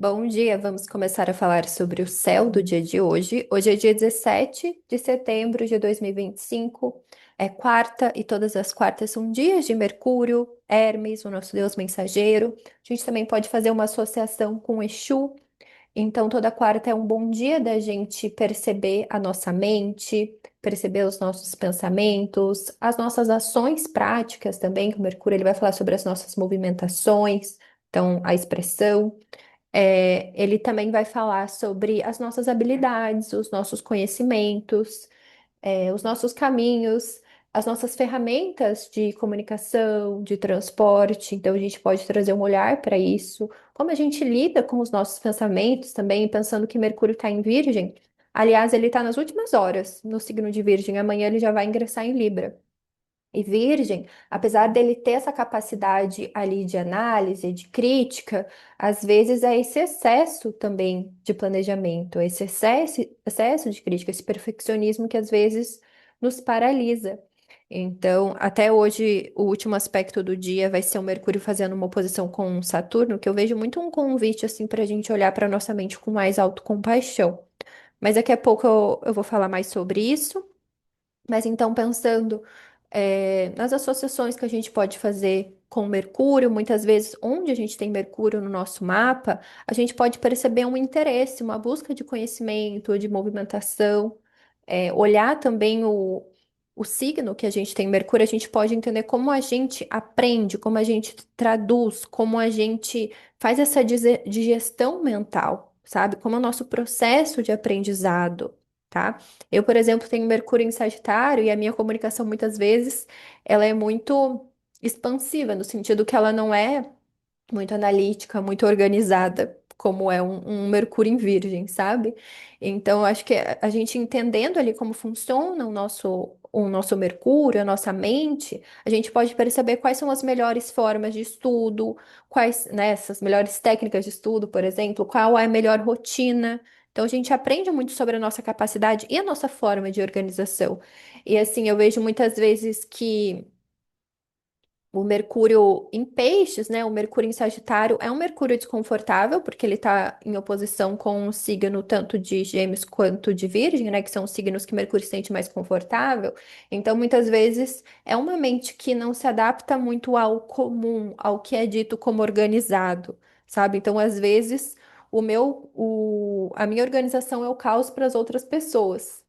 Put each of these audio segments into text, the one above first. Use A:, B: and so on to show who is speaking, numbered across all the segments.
A: Bom dia, vamos começar a falar sobre o céu do dia de hoje. Hoje é dia 17 de setembro de 2025, é quarta e todas as quartas são dias de Mercúrio, Hermes, o nosso deus mensageiro. A gente também pode fazer uma associação com Exu, então toda quarta é um bom dia da gente perceber a nossa mente, perceber os nossos pensamentos, as nossas ações práticas também, que o Mercúrio ele vai falar sobre as nossas movimentações, então a expressão. Ele também vai falar sobre as nossas habilidades, os nossos conhecimentos, os nossos caminhos, as nossas ferramentas de comunicação, de transporte. Então, a gente pode trazer um olhar para isso. Como a gente lida com os nossos pensamentos também, pensando que Mercúrio está em Virgem. Aliás, ele está nas últimas horas no signo de Virgem. Amanhã ele já vai ingressar em Libra. E Virgem, apesar dele ter essa capacidade ali de análise, de crítica, às vezes é esse excesso também de planejamento, esse excesso de crítica, esse perfeccionismo que às vezes nos paralisa. Então, até hoje, o último aspecto do dia vai ser o Mercúrio fazendo uma oposição com Saturno, que eu vejo muito um convite assim para a gente olhar para nossa mente com mais autocompaixão. Mas daqui a pouco eu vou falar mais sobre isso. Mas então, pensando nas associações que a gente pode fazer com Mercúrio, muitas vezes, onde a gente tem Mercúrio no nosso mapa, a gente pode perceber um interesse, uma busca de conhecimento, de movimentação, olhar também o signo que a gente tem Mercúrio, a gente pode entender como a gente aprende, como a gente traduz, como a gente faz essa digestão mental, sabe? Como é o nosso processo de aprendizado. Tá? Eu, por exemplo, tenho Mercúrio em Sagitário e a minha comunicação muitas vezes ela é muito expansiva, no sentido que ela não é muito analítica, muito organizada, como é um Mercúrio em Virgem, sabe? Então, eu acho que a gente entendendo ali como funciona o nosso Mercúrio, a nossa mente, a gente pode perceber quais são as melhores formas de estudo, quais, né, essas melhores técnicas de estudo, por exemplo, qual é a melhor rotina. Então, a gente aprende muito sobre a nossa capacidade e a nossa forma de organização. E assim, eu vejo muitas vezes que o Mercúrio em Peixes, né? O Mercúrio em Sagitário é um Mercúrio desconfortável, porque ele está em oposição com o signo tanto de Gêmeos quanto de Virgem, né? Que são os signos que Mercúrio se sente mais confortável. Então, muitas vezes, é uma mente que não se adapta muito ao comum, ao que é dito como organizado, sabe? Então, às vezes, a minha organização é o caos para as outras pessoas.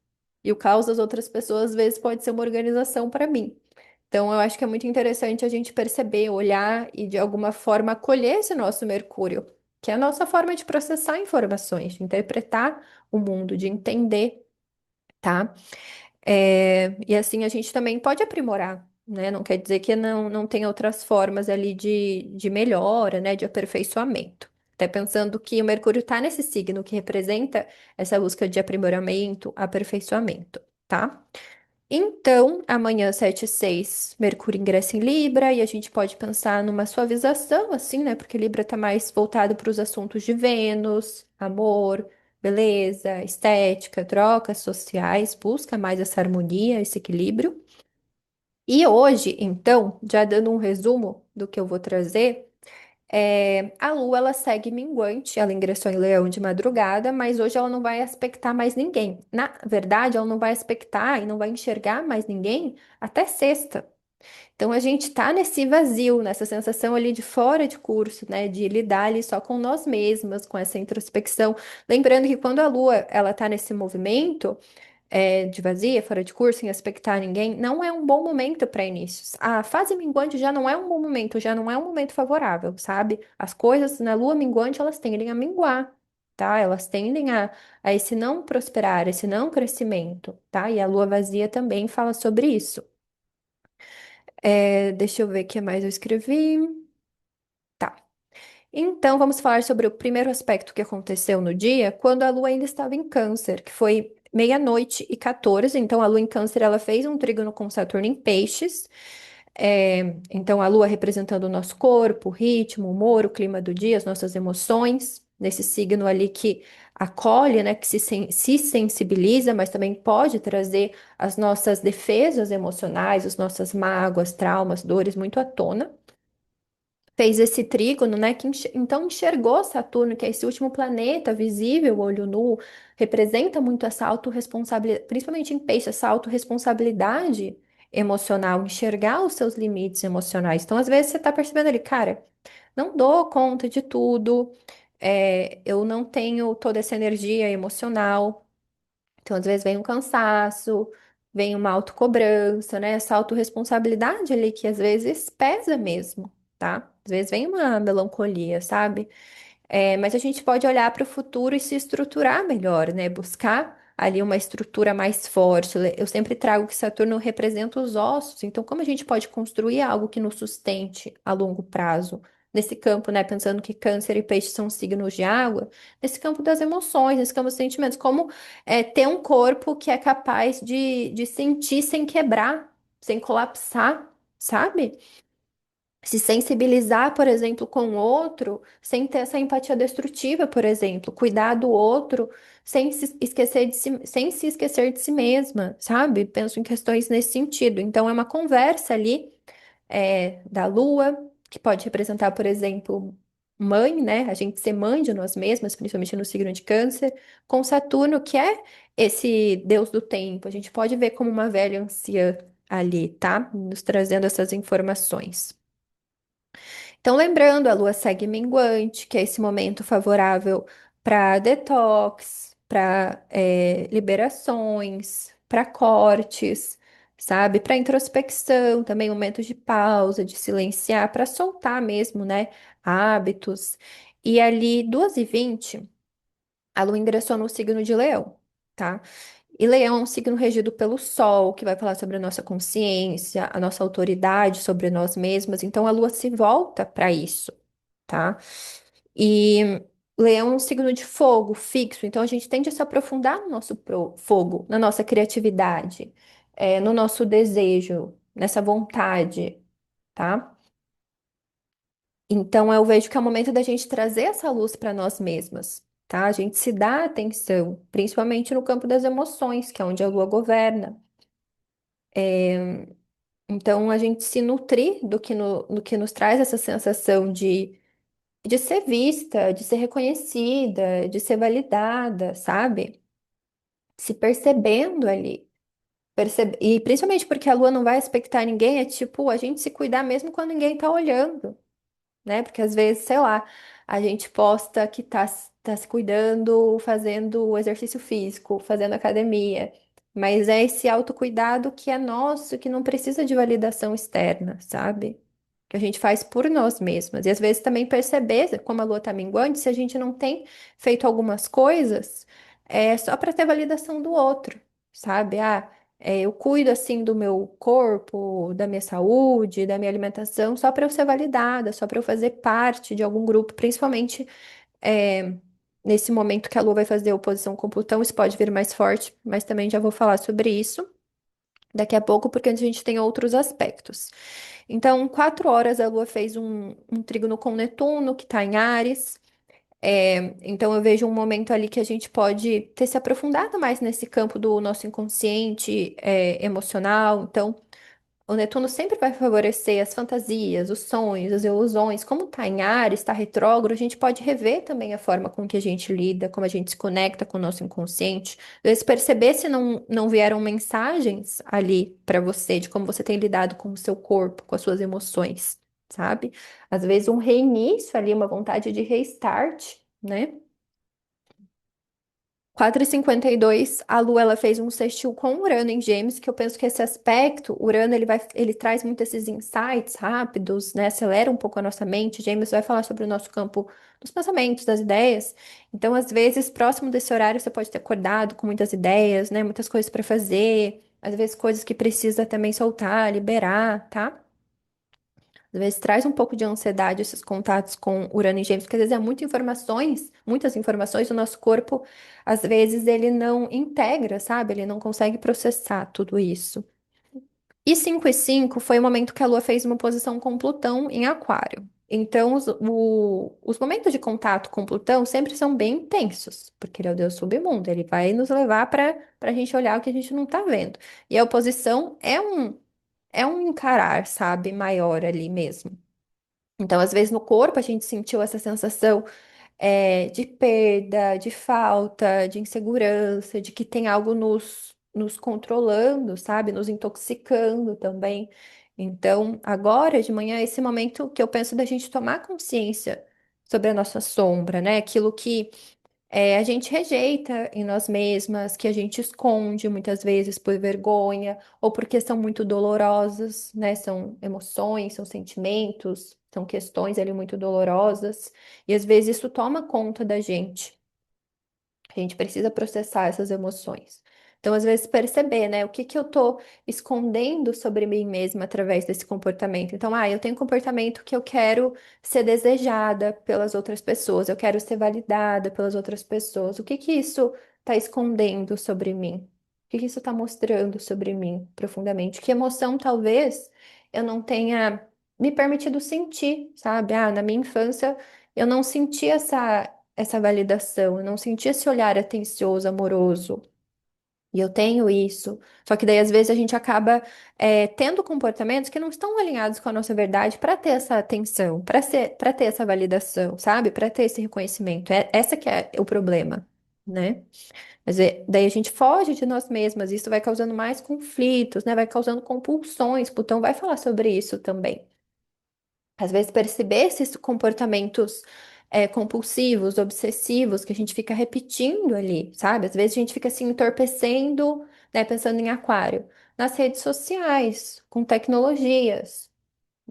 A: E o caos das outras pessoas, às vezes, pode ser uma organização para mim. Então, eu acho que é muito interessante a gente perceber, olhar e, de alguma forma, acolher esse nosso Mercúrio, que é a nossa forma de processar informações, de interpretar o mundo, de entender, tá? E assim a gente também pode aprimorar, né? Não quer dizer que não tem outras formas ali de melhora, né? De aperfeiçoamento. Até pensando que o Mercúrio está nesse signo que representa essa busca de aprimoramento, aperfeiçoamento, tá? Então, amanhã, 7 e 6, Mercúrio ingressa em Libra e a gente pode pensar numa suavização, assim, né? Porque Libra tá mais voltado para os assuntos de Vênus, amor, beleza, estética, trocas sociais, busca mais essa harmonia, esse equilíbrio. E hoje, então, já dando um resumo do que eu vou trazer. A Lua, ela segue minguante, ela ingressou em Leão de madrugada, mas hoje ela não vai aspectar mais ninguém. Na verdade, ela não vai aspectar e não vai enxergar mais ninguém até sexta. Então a gente tá nesse vazio, nessa sensação ali de fora de curso, né, de lidar ali só com nós mesmas, com essa introspecção. Lembrando que quando a Lua, ela tá nesse movimento, de vazia, fora de curso, sem aspectar ninguém, não é um bom momento para inícios. A fase minguante já não é um bom momento, já não é um momento favorável, sabe? As coisas na lua minguante, elas tendem a minguar, tá? Elas tendem a esse não prosperar, esse não crescimento, tá? E a lua vazia também fala sobre isso. Deixa eu ver o que mais eu escrevi. Tá. Então, vamos falar sobre o primeiro aspecto que aconteceu no dia, quando a Lua ainda estava em Câncer, que foi 00:14. Então, a Lua em Câncer, ela fez um trígono com Saturno em Peixes. Então, a Lua representando o nosso corpo, o ritmo, o humor, o clima do dia, as nossas emoções, nesse signo ali que acolhe, né, que se sensibiliza, mas também pode trazer as nossas defesas emocionais, as nossas mágoas, traumas, dores muito à tona. fez esse trígono, né? Então enxergou Saturno, que é esse último planeta visível, olho nu, representa muito essa autorresponsabilidade, principalmente em peixe, essa autorresponsabilidade emocional, enxergar os seus limites emocionais. Então, às vezes, você tá percebendo ali, cara, não dou conta de tudo, eu não tenho toda essa energia emocional. Então, às vezes, vem um cansaço, vem uma autocobrança, né? Essa autorresponsabilidade ali que às vezes pesa mesmo, tá? Às vezes vem uma melancolia, sabe? Mas a gente pode olhar para o futuro e se estruturar melhor, né? Buscar ali uma estrutura mais forte. Eu sempre trago que Saturno representa os ossos, então como a gente pode construir algo que nos sustente a longo prazo? Nesse campo, né? Pensando que Câncer e Peixe são signos de água, nesse campo das emoções, nesse campo dos sentimentos, como ter um corpo que é capaz de sentir sem quebrar, sem colapsar, sabe? Se sensibilizar, por exemplo, com o outro, sem ter essa empatia destrutiva, por exemplo, cuidar do outro sem se esquecer de si, sem se esquecer de si mesma, sabe? Penso em questões nesse sentido. Então, é uma conversa ali da Lua, que pode representar, por exemplo, mãe, né? A gente ser mãe de nós mesmas, principalmente no signo de Câncer, com Saturno, que é esse deus do tempo. A gente pode ver como uma velha anciã ali, tá? Nos trazendo essas informações. Então, lembrando, a lua segue minguante, que é esse momento favorável para detox, para liberações, para cortes, sabe? Para introspecção, também momentos de pausa, de silenciar, para soltar mesmo, né? Hábitos. E ali, 2h20, a lua ingressou no signo de Leão, tá? E Leão é um signo regido pelo Sol, que vai falar sobre a nossa consciência, a nossa autoridade sobre nós mesmas. Então a Lua se volta para isso, tá? E Leão é um signo de fogo fixo, então a gente tende a se aprofundar no nosso fogo, na nossa criatividade, no nosso desejo, nessa vontade, tá? Então eu vejo que é o momento da gente trazer essa luz para nós mesmas. Tá? A gente se dá atenção, principalmente no campo das emoções, que é onde a lua governa. Então, a gente se nutrir do que nos traz essa sensação de ser vista, de ser reconhecida, de ser validada, sabe? Se percebendo ali. E principalmente porque a lua não vai expectar ninguém, é tipo a gente se cuidar mesmo quando ninguém tá olhando, né? Porque às vezes, sei lá, a gente posta que tá se cuidando, fazendo exercício físico, fazendo academia. Mas é esse autocuidado que é nosso, que não precisa de validação externa, sabe? Que a gente faz por nós mesmas. E às vezes também perceber, como a lua tá minguante, se a gente não tem feito algumas coisas, só para ter validação do outro, sabe? Eu cuido assim do meu corpo, da minha saúde, da minha alimentação, só para eu ser validada, só para eu fazer parte de algum grupo, principalmente é, nesse momento que a Lua vai fazer oposição com Plutão, isso pode vir mais forte, mas também já vou falar sobre isso daqui a pouco, porque a gente tem outros aspectos. Então, 4 horas a Lua fez um trígono com Netuno, que está em Áries. Então, eu vejo um momento ali que a gente pode ter se aprofundado mais nesse campo do nosso inconsciente, emocional. Então, o Netuno sempre vai favorecer as fantasias, os sonhos, as ilusões. Como está em Áries, está retrógrado, a gente pode rever também a forma com que a gente lida, como a gente se conecta com o nosso inconsciente. Às vezes, perceber se não vieram mensagens ali para você, de como você tem lidado com o seu corpo, com as suas emoções, sabe? Às vezes, um reinício ali, uma vontade de restart, né? 4h52, a Lua ela fez um sextil com Urano em Gêmeos, que eu penso que esse aspecto, Urano ele traz muito esses insights rápidos, né? Acelera um pouco a nossa mente. Gêmeos vai falar sobre o nosso campo dos pensamentos, das ideias. Então, às vezes, próximo desse horário, você pode ter acordado com muitas ideias, né? Muitas coisas para fazer, às vezes coisas que precisa também soltar, liberar, tá? Às vezes traz um pouco de ansiedade esses contatos com Urano e Gêmeos, porque às vezes é muitas informações, o nosso corpo, às vezes ele não integra, sabe? Ele não consegue processar tudo isso. E 5h05 foi o momento que a Lua fez uma posição com Plutão em Aquário. Então, os momentos de contato com Plutão sempre são bem intensos, porque ele é o Deus submundo, ele vai nos levar para a gente olhar o que a gente não está vendo. E a oposição é um encarar, sabe, maior ali mesmo. Então, às vezes, no corpo a gente sentiu essa sensação de perda, de falta, de insegurança, de que tem algo nos controlando, sabe? Nos intoxicando também. Então, agora de manhã, é esse momento que eu penso da gente tomar consciência sobre a nossa sombra, né? Aquilo que a gente rejeita em nós mesmas, que a gente esconde muitas vezes por vergonha ou porque são muito dolorosas, né? São emoções, são sentimentos, são questões ali muito dolorosas, e às vezes isso toma conta da gente. A gente precisa processar essas emoções. Então, às vezes, perceber, né, o que que eu tô escondendo sobre mim mesma através desse comportamento. Então, eu tenho um comportamento que eu quero ser desejada pelas outras pessoas, eu quero ser validada pelas outras pessoas. O que que isso tá escondendo sobre mim? O que que isso tá mostrando sobre mim profundamente? Que emoção talvez eu não tenha me permitido sentir, sabe? Na minha infância eu não senti essa validação, eu não senti esse olhar atencioso, amoroso. E eu tenho isso. Só que daí, às vezes, a gente acaba tendo comportamentos que não estão alinhados com a nossa verdade para ter essa atenção, para ter essa validação, sabe? Para ter esse reconhecimento. Essa que é o problema, né? Daí a gente foge de nós mesmas, isso vai causando mais conflitos, né? Vai causando compulsões. Plutão vai falar sobre isso também. Às vezes perceber esses comportamentos compulsivos, obsessivos, que a gente fica repetindo ali, sabe? Às vezes a gente fica assim entorpecendo, né, pensando em aquário, nas redes sociais, com tecnologias.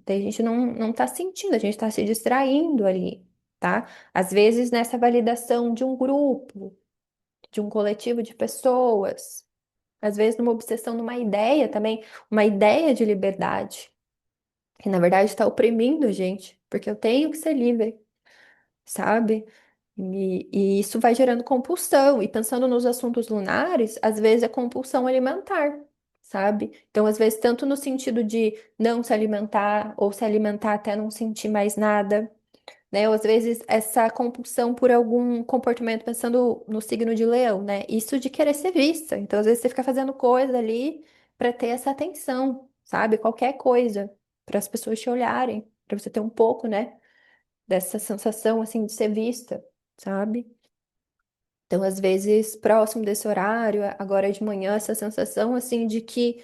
A: Daí a gente não tá sentindo, a gente tá se distraindo ali, tá? Às vezes nessa validação de um grupo, de um coletivo de pessoas, às vezes numa obsessão numa ideia também, uma ideia de liberdade que na verdade está oprimindo a gente, porque eu tenho que ser livre, sabe? E isso vai gerando compulsão. E pensando nos assuntos lunares, às vezes é compulsão alimentar, sabe? Então, às vezes, tanto no sentido de não se alimentar, ou se alimentar até não sentir mais nada, né? Ou às vezes essa compulsão por algum comportamento, pensando no signo de leão, né? Isso de querer ser vista. Então, às vezes, você fica fazendo coisa ali para ter essa atenção, sabe? Qualquer coisa, para as pessoas te olharem, para você ter um pouco, né? Dessa sensação, assim, de ser vista, sabe? Então, às vezes, próximo desse horário, agora de manhã, essa sensação, assim, de que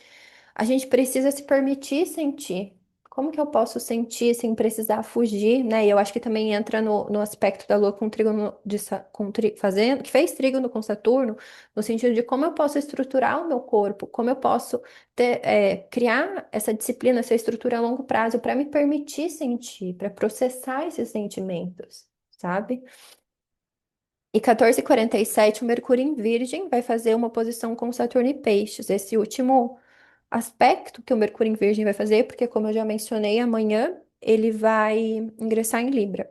A: a gente precisa se permitir sentir. Como que eu posso sentir sem precisar fugir, né? E eu acho que também entra no aspecto da Lua com trígono fazendo, que fez trígono com Saturno, no sentido de como eu posso estruturar o meu corpo, como eu posso criar essa disciplina, essa estrutura a longo prazo para me permitir sentir, para processar esses sentimentos, sabe? E 14h47, o Mercúrio em Virgem vai fazer uma oposição com Saturno e Peixes. Esse último aspecto que o Mercúrio em Virgem vai fazer, porque, como eu já mencionei, amanhã ele vai ingressar em Libra.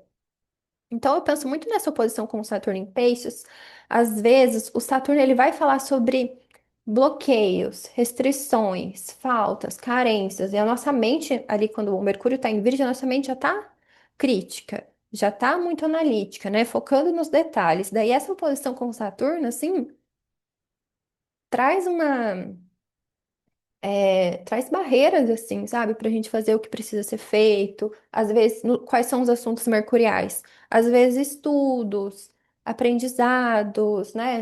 A: Então, eu penso muito nessa oposição com o Saturno em Peixes. Às vezes, o Saturno ele vai falar sobre bloqueios, restrições, faltas, carências. E a nossa mente, ali, quando o Mercúrio está em Virgem, a nossa mente já está crítica, já está muito analítica, né? Focando nos detalhes. Daí, essa oposição com o Saturno, assim, traz traz barreiras, assim, sabe, para a gente fazer o que precisa ser feito. Às vezes, quais são os assuntos mercuriais? Às vezes, estudos, aprendizados, né?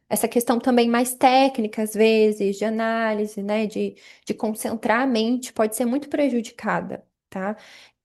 A: Essa questão também mais técnica, às vezes, de análise, né? De concentrar a mente, pode ser muito prejudicada, tá?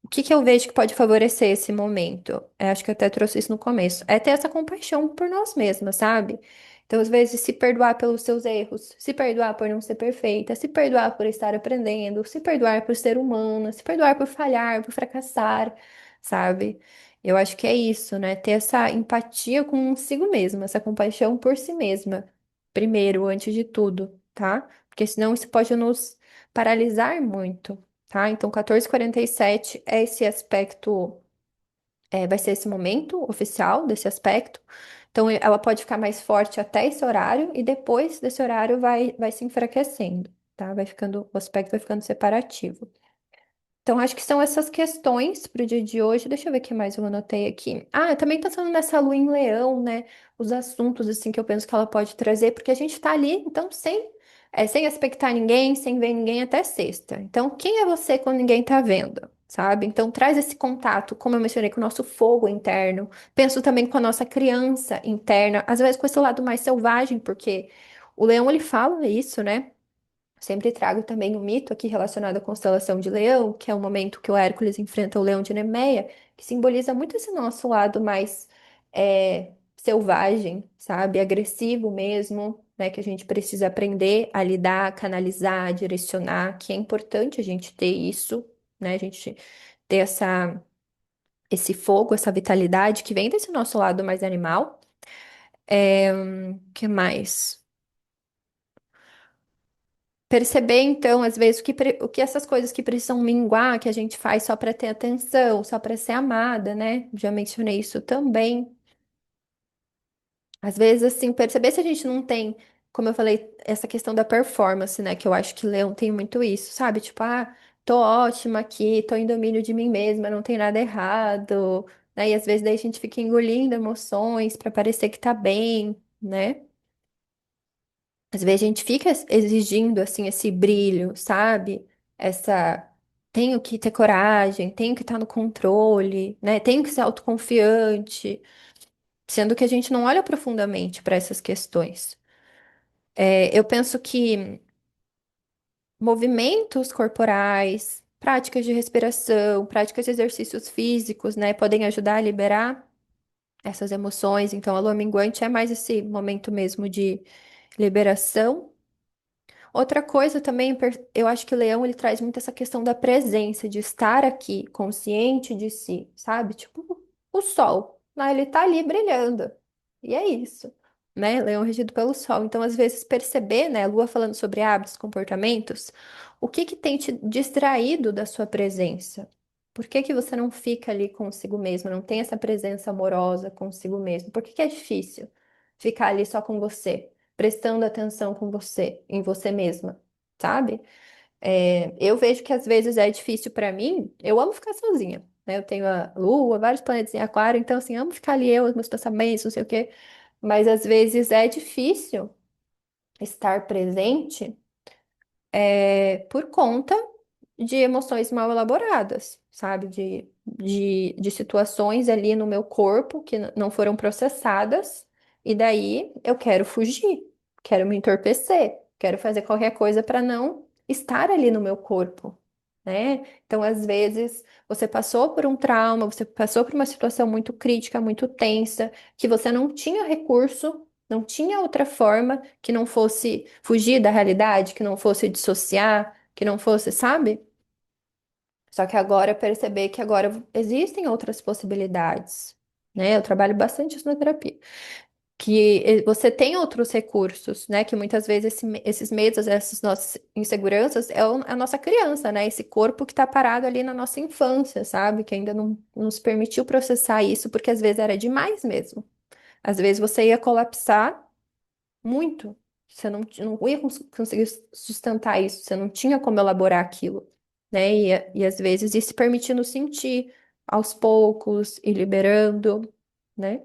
A: O que que eu vejo que pode favorecer esse momento? Acho que eu até trouxe isso no começo. É ter essa compaixão por nós mesmas, sabe? Então, às vezes, se perdoar pelos seus erros, se perdoar por não ser perfeita, se perdoar por estar aprendendo, se perdoar por ser humana, se perdoar por falhar, por fracassar, sabe? Eu acho que é isso, né? Ter essa empatia consigo mesma, essa compaixão por si mesma, primeiro, antes de tudo, tá? Porque senão isso pode nos paralisar muito, tá? Então, 14h47 é esse aspecto, vai ser esse momento oficial desse aspecto. Então, ela pode ficar mais forte até esse horário e depois desse horário vai se enfraquecendo, tá? O aspecto vai ficando separativo. Então, acho que são essas questões para o dia de hoje. Deixa eu ver o que mais eu anotei aqui. Eu também pensando nessa lua em leão, né? Os assuntos, assim, que eu penso que ela pode trazer, porque a gente tá ali, então, sem expectar ninguém, sem ver ninguém até sexta. Então, quem é você quando ninguém tá vendo? sabe? Então traz esse contato, como eu mencionei, com o nosso fogo interno. Penso também com a nossa criança interna, às vezes com esse lado mais selvagem, porque o leão ele fala isso, né? Sempre trago também um mito aqui relacionado à constelação de Leão, que é o momento que o Hércules enfrenta o leão de Nemeia, que simboliza muito esse nosso lado mais selvagem, sabe? Agressivo mesmo, né? Que a gente precisa aprender a lidar, canalizar, direcionar, que é importante a gente ter isso, né? A gente ter esse fogo, essa vitalidade que vem desse nosso lado mais animal. Que mais? Perceber, então, às vezes, o que essas coisas que precisam minguar, que a gente faz só para ter atenção, só para ser amada, né? Já mencionei isso também. Às vezes, assim, perceber se a gente não tem, como eu falei, essa questão da performance, né? Que eu acho que Leão tem muito isso, sabe? Tipo, tô ótima aqui, tô em domínio de mim mesma, não tem nada errado, né? E às vezes daí a gente fica engolindo emoções para parecer que tá bem, né? Às vezes a gente fica exigindo assim esse brilho, sabe? Essa tenho que ter coragem, tenho que estar no controle, né? Tenho que ser autoconfiante, sendo que a gente não olha profundamente para essas questões. Eu penso que movimentos corporais, práticas de respiração, práticas de exercícios físicos, né, podem ajudar a liberar essas emoções. Então, a lua minguante é mais esse momento mesmo de liberação. Outra coisa também, eu acho que o leão ele traz muito essa questão da presença, de estar aqui, consciente de si, sabe? Tipo o sol, né? Ele tá ali brilhando. E é isso, né? Leão regido pelo sol. Então, às vezes, perceber, né? A Lua falando sobre hábitos, comportamentos, o que que tem te distraído da sua presença? Por que que você não fica ali consigo mesmo, não tem essa presença amorosa consigo mesmo? Por que que é difícil ficar ali só com você? Prestando atenção com você, em você mesma, sabe? Eu vejo que às vezes é difícil pra mim. Eu amo ficar sozinha, né? Eu tenho a Lua, vários planetas em Aquário, então assim, amo ficar ali eu, os meus pensamentos, não sei o quê. Mas às vezes é difícil estar presente por conta de emoções mal elaboradas, sabe? De situações ali no meu corpo que não foram processadas, e daí eu quero fugir, quero me entorpecer, quero fazer qualquer coisa para não estar ali no meu corpo, né? Então, às vezes, você passou por um trauma, você passou por uma situação muito crítica, muito tensa, que você não tinha recurso. Não tinha outra forma que não fosse fugir da realidade, que não fosse dissociar, que não fosse, sabe? Só que agora perceber que agora existem outras possibilidades, né? Eu trabalho bastante isso na terapia. Que você tem outros recursos, né? Que muitas vezes esses medos, essas nossas inseguranças é a nossa criança, né? Esse corpo que tá parado ali na nossa infância, sabe? Que ainda não nos permitiu processar isso, porque às vezes era demais mesmo. Às vezes você ia colapsar muito. Você não ia conseguir sustentar isso, você não tinha como elaborar aquilo, né? E às vezes ir se permitindo sentir aos poucos e liberando, né?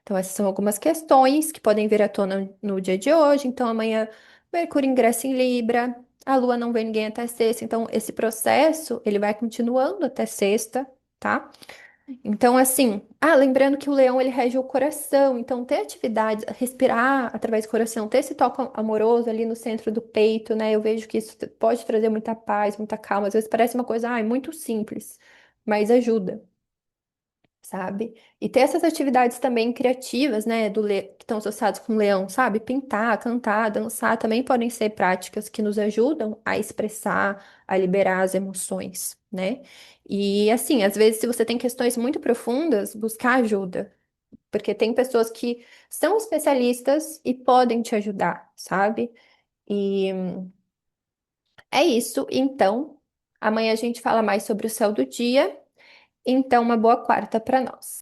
A: Então, essas são algumas questões que podem vir à tona no dia de hoje. Então, amanhã, Mercúrio ingressa em Libra, a Lua não vê ninguém até sexta. Então, esse processo, ele vai continuando até sexta, tá? Então, assim, lembrando que o leão ele rege o coração, então ter atividades, respirar através do coração, ter esse toque amoroso ali no centro do peito, né? Eu vejo que isso pode trazer muita paz, muita calma. Às vezes parece uma coisa, muito simples, mas ajuda, sabe? E ter essas atividades também criativas, né, que estão associadas com o leão, sabe? Pintar, cantar, dançar também podem ser práticas que nos ajudam a expressar, a liberar as emoções, né? E assim, às vezes, se você tem questões muito profundas, buscar ajuda, porque tem pessoas que são especialistas e podem te ajudar, sabe? E é isso. Então, amanhã a gente fala mais sobre o céu do dia. Então, uma boa quarta para nós.